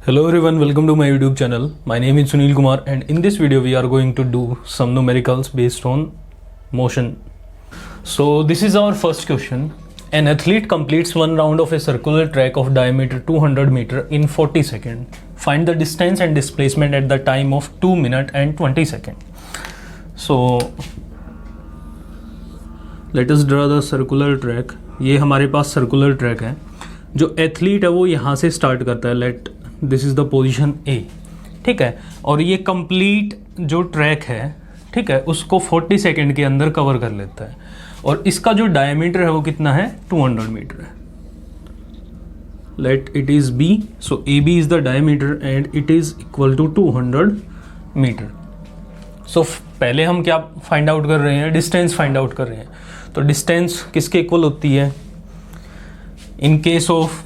Hello everyone, welcome to my YouTube channel. My name is Sunil Kumar and in this video we are going to do some numericals based on motion. So this is our first question. An athlete completes one round of a circular track of diameter 200 meter in 40 seconds. Find the distance and displacement at the time of 2 minutes and 20 seconds. So let us draw the circular track. ये हमारे पास circular track है. जो athlete है वो यहाँ से start करता है. Let this is the position A, ठीक है. और ये कंप्लीट जो ट्रैक है, ठीक है, उसको 40 सेकेंड के अंदर कवर कर लेता है. और इसका जो डायमीटर है वो कितना है, 200 मीटर है. Let it is B. So A B is the diameter and it is equal to 200 metre. So पहले हम क्या फाइंड आउट कर रहे हैं, डिस्टेंस फाइंड आउट कर रहे हैं. तो डिस्टेंस किसके इक्वल होती है. In case of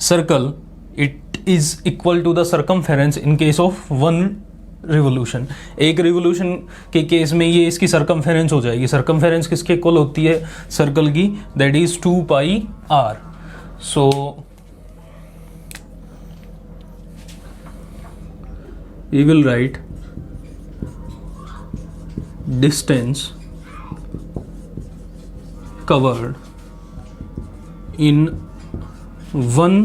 circle it is equal to the circumference in case of one revolution. एक रिवोल्यूशन के केस में ये इसकी सर्कमफेरेंस हो जाएगी. सर्कमफेरेंस किसके इक्वल होती है, सर्कल की, that is 2 pi r. So we will write distance covered in one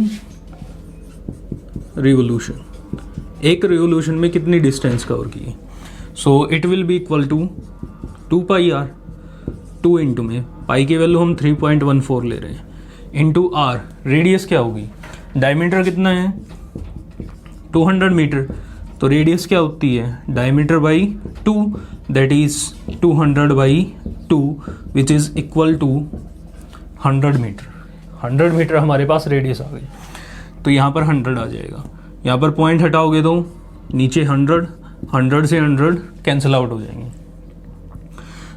revolution. एक रिवोल्यूशन में कितनी डिस्टेंस कवर की. So it will be equal to 2 pi r. 2 into में पाई की वैल्यू हम 3.14 ले रहे हैं, इंटू आर. रेडियस क्या होगी, डायमीटर कितना है 200 मीटर. तो रेडियस क्या होती है, diameter by 2, that is 200 by 2 which is equal to 100 metre. 100 metre हमारे पास रेडियस आ गई. तो यहाँ पर 100 आ जाएगा. यहाँ पर पॉइंट हटाओगे तो नीचे 100 से 100 कैंसिल आउट हो जाएंगे.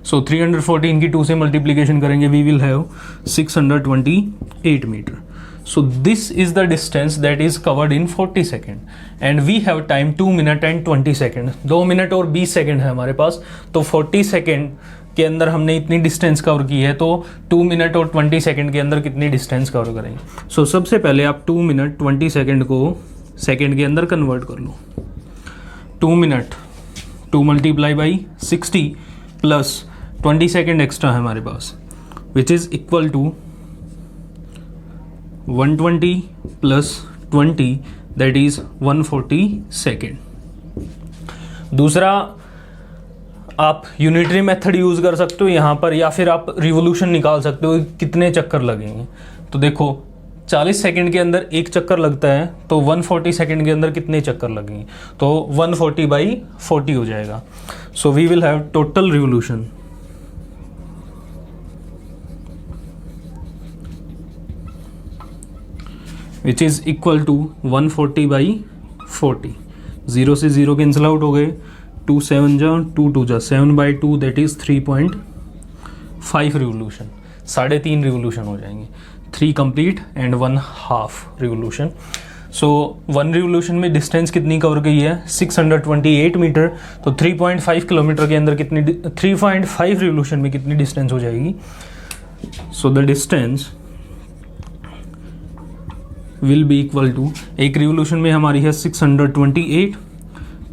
सो 314 की 2 से मल्टीप्लीकेशन करेंगे, we will have 628 metre. So this is the distance that is covered in 40 second and we have time 2 minute and 20 second. 2 minute और 20 सेकेंड है हमारे पास. तो 40 सेकेंड के अंदर हमने इतनी डिस्टेंस कवर की है, तो 2 मिनट और 20 सेकेंड के अंदर कितनी डिस्टेंस कवर करेंगे. सो सबसे पहले आप 2 मिनट 20 सेकेंड को सेकेंड के अंदर कन्वर्ट कर लो. 2 minute 2 multiply by 60 plus 20 second extra है हमारे पास, which is equal to 120 plus 20 that is 140 second. दूसरा आप यूनिटरी मेथड यूज़ कर सकते हो यहाँ पर, या फिर आप रिवोल्यूशन निकाल सकते हो कितने चक्कर लगेंगे. तो देखो 40 सेकेंड के अंदर एक चक्कर लगता है, तो 140 सेकेंड के अंदर कितने चक्कर लगेंगे, तो 140 बाई 40 हो जाएगा. So we will have total revolution which is equal to 140 by 40. 0 से 0 कैंसिल आउट हो गए. 2 7 जा 2 2 जा 7 by 2 that is 3.5 revolution. 3.5 revolution हो जाएंगे. 3 complete and 1 half revolution. So 1 revolution में डिस्टेंस कितनी कवर गई है, 628 मीटर. तो 3.5 किलोमीटर के अंदर कितनी 3.5 रिवोल्यूशन में कितनी डिस्टेंस हो जाएगी. So the distance will be equal to, एक रिवोल्यूशन में हमारी है 628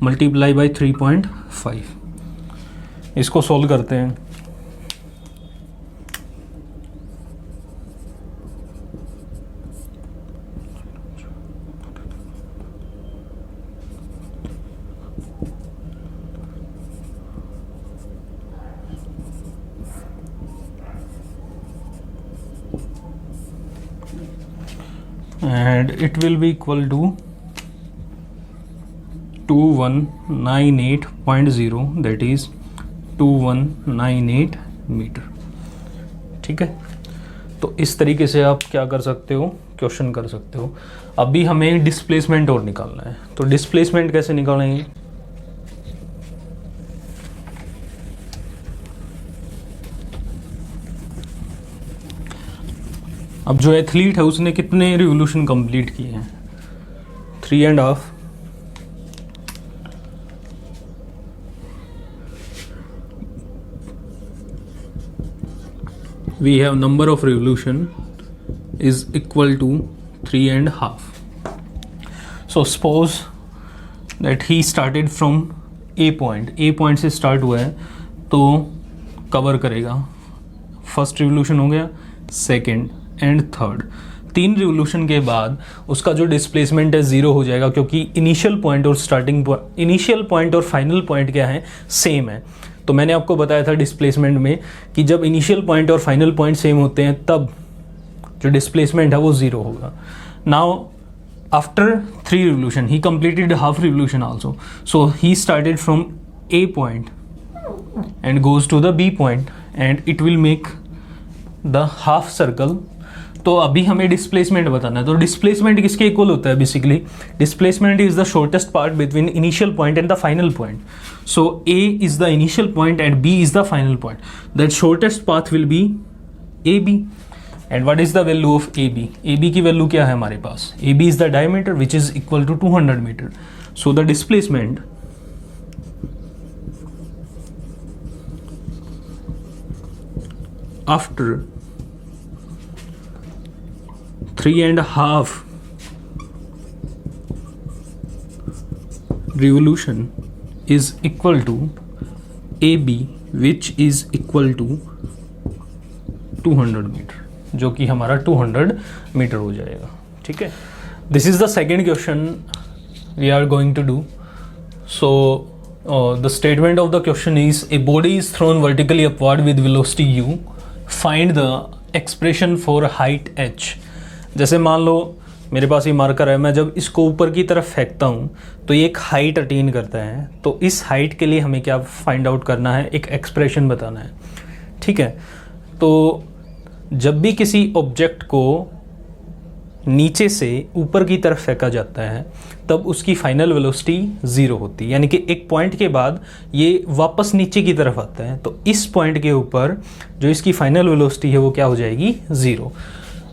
मल्टीप्लाई बाई 3.5. इसको सॉल्व करते हैं. And it will be equal to 2198.0 that is 2198 metre. ठीक है. तो इस तरीके से आप क्या कर सकते हो, क्वेश्चन कर सकते हो. अभी हमें डिस्प्लेसमेंट और निकालना है. तो डिस्प्लेसमेंट कैसे निकालेंगे, अब जो एथलीट है उसने कितने रिवोल्यूशन कंप्लीट किए हैं, 3.5. we have number of revolution is equal to 3.5. So suppose that he started from A point से स्टार्ट हुआ है, तो कवर करेगा फर्स्ट रिवोल्यूशन हो गया, सेकेंड एंड थर्ड। 3 रिवोल्यूशन के बाद उसका जो डिस्प्लेसमेंट है 0 हो जाएगा, क्योंकि इनिशियल पॉइंट और फाइनल पॉइंट क्या है, सेम है। तो मैंने आपको बताया था डिस्प्लेसमेंट में कि जब इनिशियल पॉइंट और फाइनल पॉइंट सेम होते हैं तब जो डिस्प्लेसमेंट है वो 0 होगा। Now after 3 revolution he completed half revolution also, so he started from A point and goes to the B point and it will make the half circle। तो अभी हमें डिस्प्लेसमेंट बताना है, तो डिस्प्लेसमेंट किसके इक्वल होता है basically, displacement is the shortest part between initial point and the final point. So A is the initial point and B is the final point, that shortest path will be AB। And what is the value of AB? AB की वैल्यू क्या है हमारे पास, AB is the diameter which is equal to 200 metre. So the displacement after 3.5 revolution is equal to AB which is equal to 200 metre, जो कि हमारा 200 metre हो जाएगा। ठीक है, this is the second question we are going to do. So the statement of the question is a body is thrown vertically upward with velocity u, find the expression for height h। जैसे मान लो मेरे पास ये marker है, मैं जब इसको ऊपर की तरफ फेंकता हूँ तो ये एक हाइट अटेन करता है, तो इस हाइट के लिए हमें क्या फाइंड आउट करना है, एक एक्सप्रेशन बताना है। ठीक है, तो जब भी किसी ऑब्जेक्ट को नीचे से ऊपर की तरफ फेंका जाता है तब उसकी फाइनल वेलोसिटी 0 होती है, यानी कि एक पॉइंट के बाद ये वापस नीचे की तरफ आता है, तो इस पॉइंट के ऊपर जो इसकी फाइनल वेलोसिटी है वो क्या हो जाएगी, 0।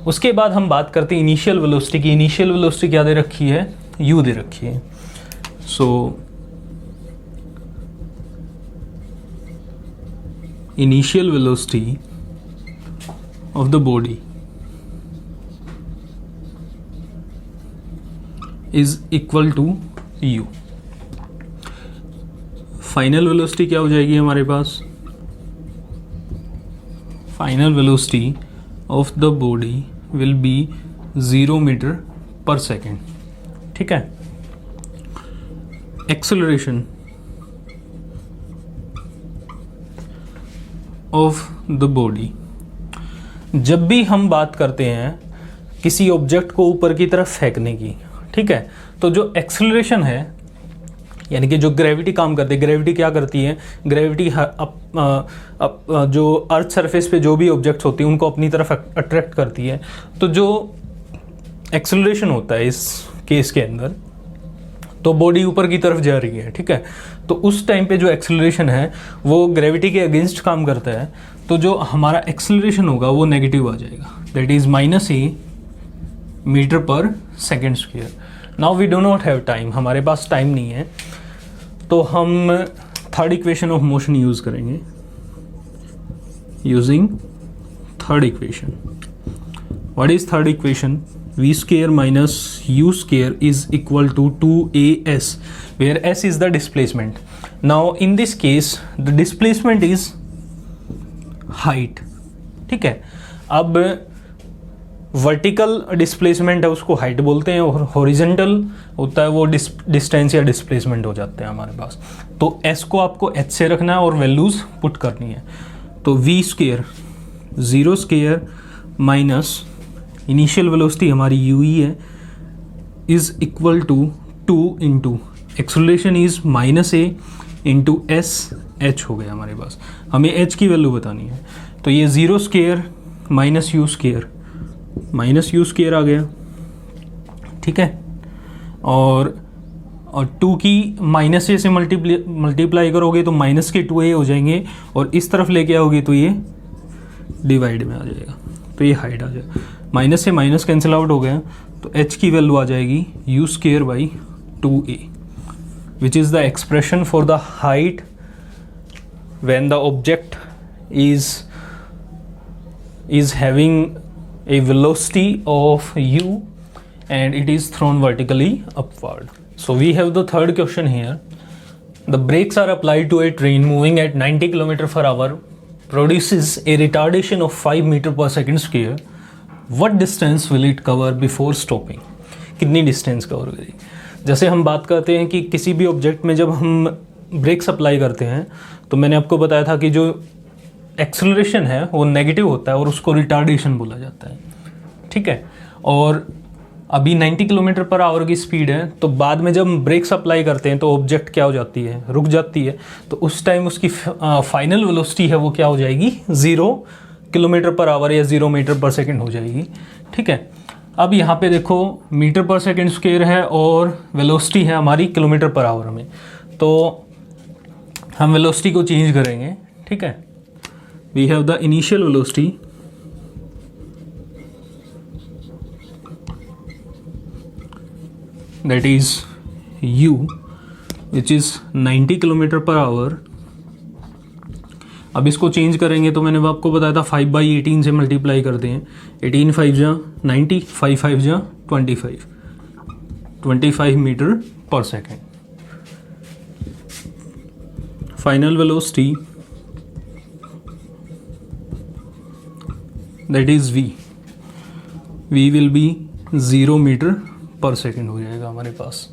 उसके बाद हम बात करते हैं इनिशियल वेलोसिटी की। इनिशियल वेलोसिटी क्या दे रखी है, u दे रखी है। So initial velocity of the body is equal to u। Final velocity क्या हो जाएगी हमारे पास, final velocity of the body will be 0 metre पर सेकेंड। ठीक है, एक्सेलरेशन ऑफ द बॉडी, जब भी हम बात करते हैं किसी ऑब्जेक्ट को ऊपर की तरफ फेंकने की, ठीक है, तो जो एक्सेलरेशन है यानी कि जो ग्रेविटी काम करती है, ग्रेविटी क्या करती है, ग्रेविटी जो अर्थ सरफेस पे जो भी ऑब्जेक्ट्स होती हैं उनको अपनी तरफ अट्रैक्ट करती है। तो जो एक्सेलरेशन होता है इस केस के अंदर, तो बॉडी ऊपर की तरफ जा रही है, ठीक है, तो उस टाइम पे जो एक्सेलरेशन है वो ग्रेविटी के अगेंस्ट काम करता है, तो जो हमारा एक्सेलरेशन होगा वो नेगेटिव आ जाएगा, दैट इज -a मीटर पर second square. Now we do not have time, हमारे पास टाइम नहीं है, तो हम third equation of motion use करेंगे। Using third equation, what is third equation, v square minus u square is equal to 2as, where s is the displacement. Now in this case the displacement is height, ठीक है। अब vertical displacement है उसको height बोलते हैं, और horizontal होता है वो डिस्टेंस या डिस्प्लेसमेंट हो जाते हैं हमारे पास। तो s को आपको h से रखना है और वैल्यूज पुट करनी है। तो v square 0 square minus initial velocity हमारी u ही है is equal to 2 into acceleration is -a into s h हो गया हमारे पास। हमें h की वैल्यू बतानी है, तो ये 0 स्क्वायर माइनस यू स्क्वायर आ गया, ठीक है, और 2 की -a से मल्टीप्लाई करोगे तो माइनस के 2a हो जाएंगे, और इस तरफ लेके आओगे तो ये डिवाइड में आ जाएगा, तो ये हाइट आ जाएगा। माइनस से माइनस कैंसिल आउट हो गया, तो h की वैल्यू आ जाएगी u square by 2a, which is the expression for the height when the object is having a velocity of u and it is thrown vertically upward. So we have the third question here. The brakes are applied to a train moving at 90 km per hour, produces a retardation of 5 meter per second square. What distance will it cover before stopping? कितनी distance cover करेगी? जैसे हम बात करते हैं कि किसी भी ऑब्जेक्ट में जब हम ब्रेक्स अप्लाई करते हैं तो मैंने आपको बताया था कि जो एक्सेलरेशन है वो नेगेटिव होता है और उसको रिटार्डेशन बोला जाता है, ठीक है। और अभी 90 किलोमीटर पर आवर की स्पीड है, तो बाद में जब हम ब्रेक्स अप्लाई करते हैं तो ऑब्जेक्ट क्या हो जाती है, रुक जाती है। तो उस टाइम उसकी फाइनल वेलोसिटी है वो क्या हो जाएगी, 0 किलोमीटर पर आवर या 0 मीटर पर सेकेंड हो जाएगी, ठीक है। अब यहाँ पे देखो मीटर पर सेकेंड स्क्वायर है और वेलोसिटी है हमारी किलोमीटर पर आवर में, तो हम वेलोसिटी को चेंज करेंगे, ठीक है। We have the initial velocity that is u, which is 90 kilometre पर आवर। अब इसको चेंज करेंगे तो मैंने आपको बताया था 5/18 से मल्टीप्लाई करते हैं। 18 5 जा 90, 5 5 जा 25 मीटर पर second. Final velocity that is v will be 0 metre पर सेकेंड हो जाएगा हमारे पास।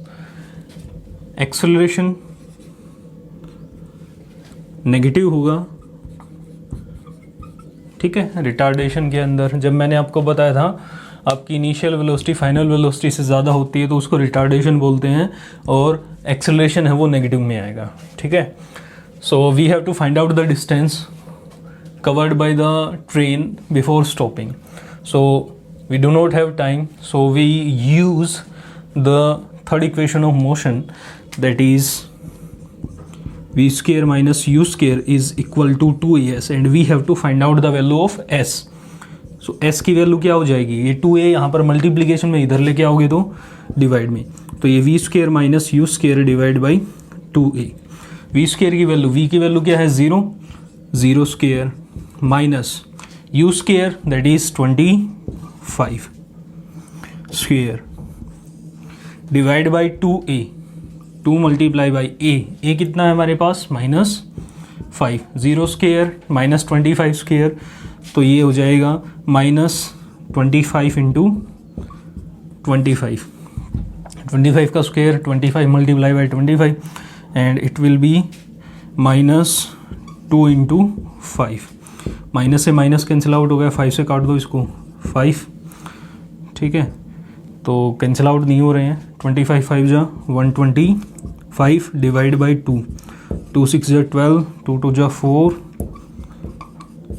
एक्सेलरेशन नेगेटिव होगा, ठीक है। रिटार्डेशन के अंदर जब मैंने आपको बताया था आपकी इनिशियल वेलोसिटी फाइनल वेलोसिटी से ज़्यादा होती है तो उसको रिटार्डेशन बोलते हैं, और एक्सेलरेशन है वो नेगेटिव में आएगा, ठीक है। So we have to find out the distance covered by the train before stopping. So we do not have time, so we use the third equation of motion, that is v square minus u square is equal to 2as, and we have to find out the value of s. so s की वैल्यू क्या हो जाएगी, ये 2a यहाँ पर multiplication में इधर लेके आओगे तो डिवाइड में, तो ये v square minus you square divide by 2a। v square की वैल्यू, v की वैल्यू क्या है 0, 0 square minus you square that is 25 square divide by 2a, 2 multiply by a कितना है हमारे पास -5, 0 स्क्वेयर माइनस 25 स्क्वेयर, तो ये हो जाएगा -25 इंटू 25 का square 25 multiply by 25 and it will be -2 into 5। Minus से माइनस कैंसिल आउट हो गया, 5 से काट दो इसको 5, ठीक है, तो कैंसिल आउट नहीं हो रहे हैं। 25 5 जा 125 डिवाइड बाई 2, 2 6 जा 12, 2 2 जा 4,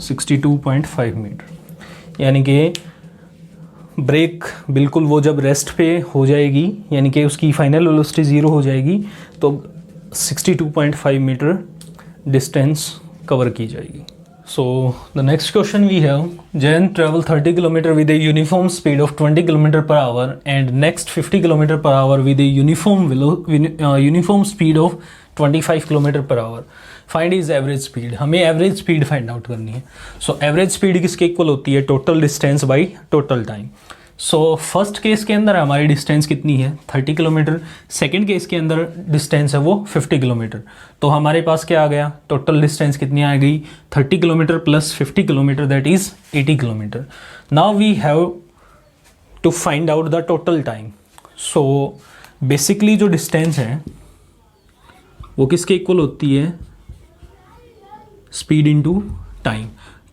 62.5 मीटर। यानी कि ब्रेक बिल्कुल वो जब रेस्ट पे हो जाएगी, यानी कि उसकी फाइनल वेलोसिटी 0 हो जाएगी, तो 62.5 मीटर डिस्टेंस कवर की जाएगी। So the next question we have, Jayan travel 30 km with a uniform speed of 20 km per hour and next 50 km per hour with a uniform speed of 25 km per hour. Find his average speed. हमें average speed find out करनी है। So average speed किसके equal होती है, total distance by total time. So first case के अंदर हमारी distance कितनी है 30 किलोमीटर, सेकेंड केस के अंदर डिस्टेंस है वो 50 किलोमीटर। तो हमारे पास क्या आ गया, टोटल डिस्टेंस कितनी आ गई 30 kilometre plus 50 kilometre that is 80 kilometre. Now we have to find out the total time. So basically जो डिस्टेंस है वो किसके इक्वल होती है, speed into time.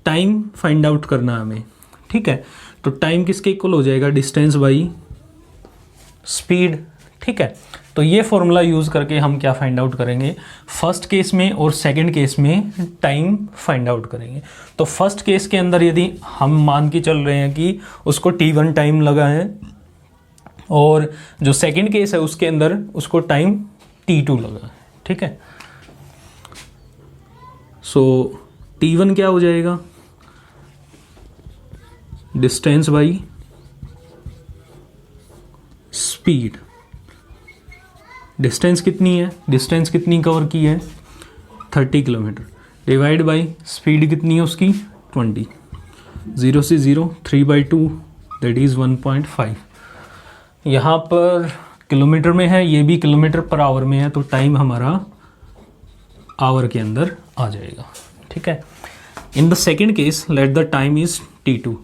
Time find out करना हमें, ठीक है। तो टाइम किसके इक्वल हो जाएगा, डिस्टेंस बाई स्पीड, ठीक है। तो ये फॉर्मूला यूज़ करके हम क्या फाइंड आउट करेंगे, फर्स्ट केस में और सेकंड केस में टाइम फाइंड आउट करेंगे। तो फर्स्ट केस के अंदर यदि हम मान के चल रहे हैं कि उसको t1 टाइम लगा है, और जो सेकंड केस है उसके अंदर उसको टाइम t2 लगा है, ठीक है। सो t1 क्या हो जाएगा, डिस्टेंस बाई स्पीड। डिस्टेंस कितनी है, डिस्टेंस कितनी कवर की है 30 किलोमीटर, डिवाइड बाई स्पीड कितनी है उसकी 20, 0 से 0 3/2 दैट इज़ 1.5। यहाँ पर किलोमीटर में है, ये भी किलोमीटर पर आवर में है, तो टाइम हमारा आवर के अंदर आ जाएगा। ठीक है। In the second case let the time is t2।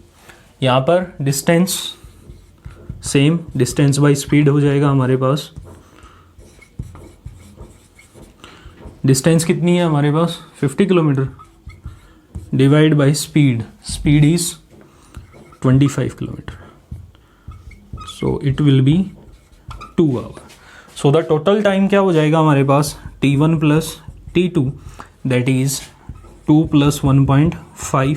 यहाँ पर distance same, distance by speed हो जाएगा हमारे पास। डिस्टेंस कितनी है हमारे पास 50 kilometre divide by speed, speed is 25 kilometre, so it will be 2 hour. So the total time क्या हो जाएगा हमारे पास t1 plus t2 that is 2 plus 1.5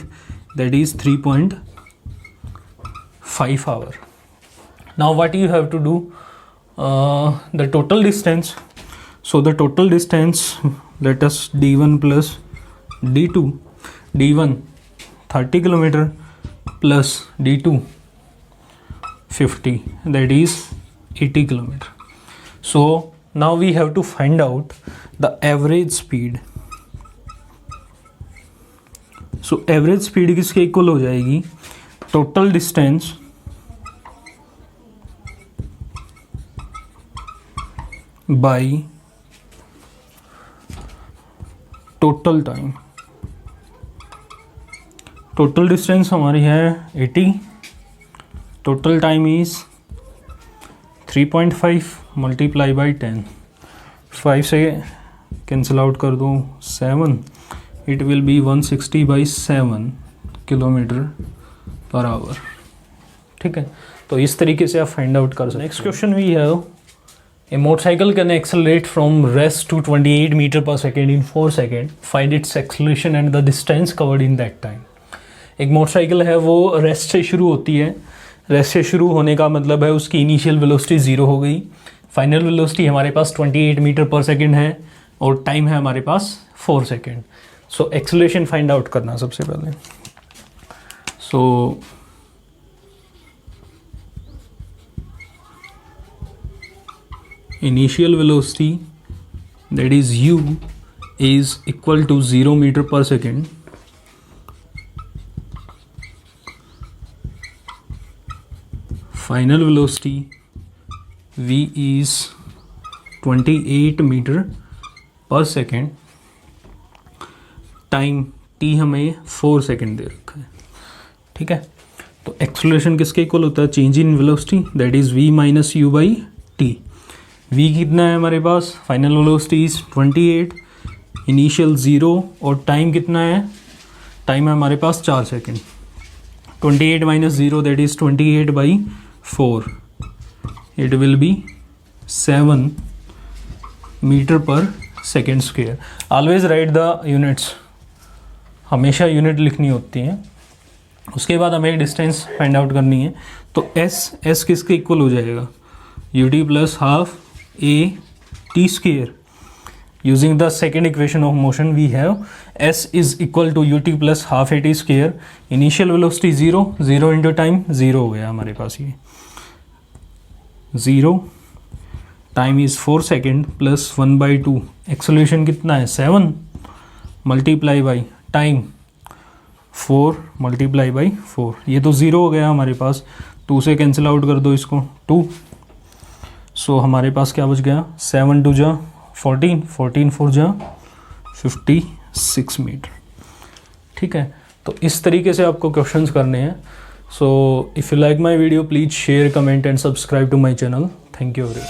that is 3.5 hour. Now what you have to do, the total distance, so the total distance let us d1 plus d2, d1 30 kilometer plus d2 50 that is 80 kilometer. So now we have to find out the average speed. So average speed किसके equal हो जाएगी, total distance by total time. Total distance हमारी है 80, total time is 3.5 multiply by 10, 5 से cancel out कर दो 7, it will B 160/7 kilometre पर our. ठीक है, तो इस तरीके से आप फाइंड आउट कर सकते हैं। Next question we have A motorcycle can accelerate from rest to 28 meter per second in 4 seconds. Find its acceleration and the distance covered in that time. एक मोटरसाइकिल है वो रेस्ट से शुरू होती है, रेस्ट से शुरू होने का मतलब है उसकी इनिशियल वेलोसिटी 0 हो गई, फाइनल वेलोसिटी हमारे पास 28 मीटर पर सेकेंड है और टाइम है हमारे पास 4 second. So acceleration find out करना सबसे पहले। सो initial velocity that is u is equal to 0 meter per second final velocity v is 28 meter per second, time t हमें 4 सेकेंड दे रखा है। ठीक है, तो एक्सेलरेशन किसके इक्वल होता है, change in velocity that is v minus u by t. v कितना है हमारे पास, फाइनल वेलोसिटी इज 28, इनिशियल 0 और टाइम कितना है, टाइम है हमारे पास 4 second. 28 minus 0 that is 28/4, it will be 7 meter पर second square. Always write the units, हमेशा यूनिट लिखनी होती है। उसके बाद हमें डिस्टेंस फाइंड आउट करनी है, तो s किसके इक्वल हो जाएगा, ut plus half a t square. Using the second equation of motion we have s is equal to ut plus half a t square. Initial velocity 0, 0 into time 0 हो गया हमारे पास, ये 0, time is 4 second plus 1/2, acceleration कितना है 7 multiply by time 4 multiply by 4, ये तो 0 हो गया हमारे पास, 2 से कैंसिल आउट कर दो इसको 2, सो हमारे पास क्या बच गया 7 2 जा 14, 14 4 जा 56 मीटर। ठीक है, तो इस तरीके से आपको क्वेश्चंस करने हैं। So if you like my video please share, comment and subscribe to my channel. Thank you very much.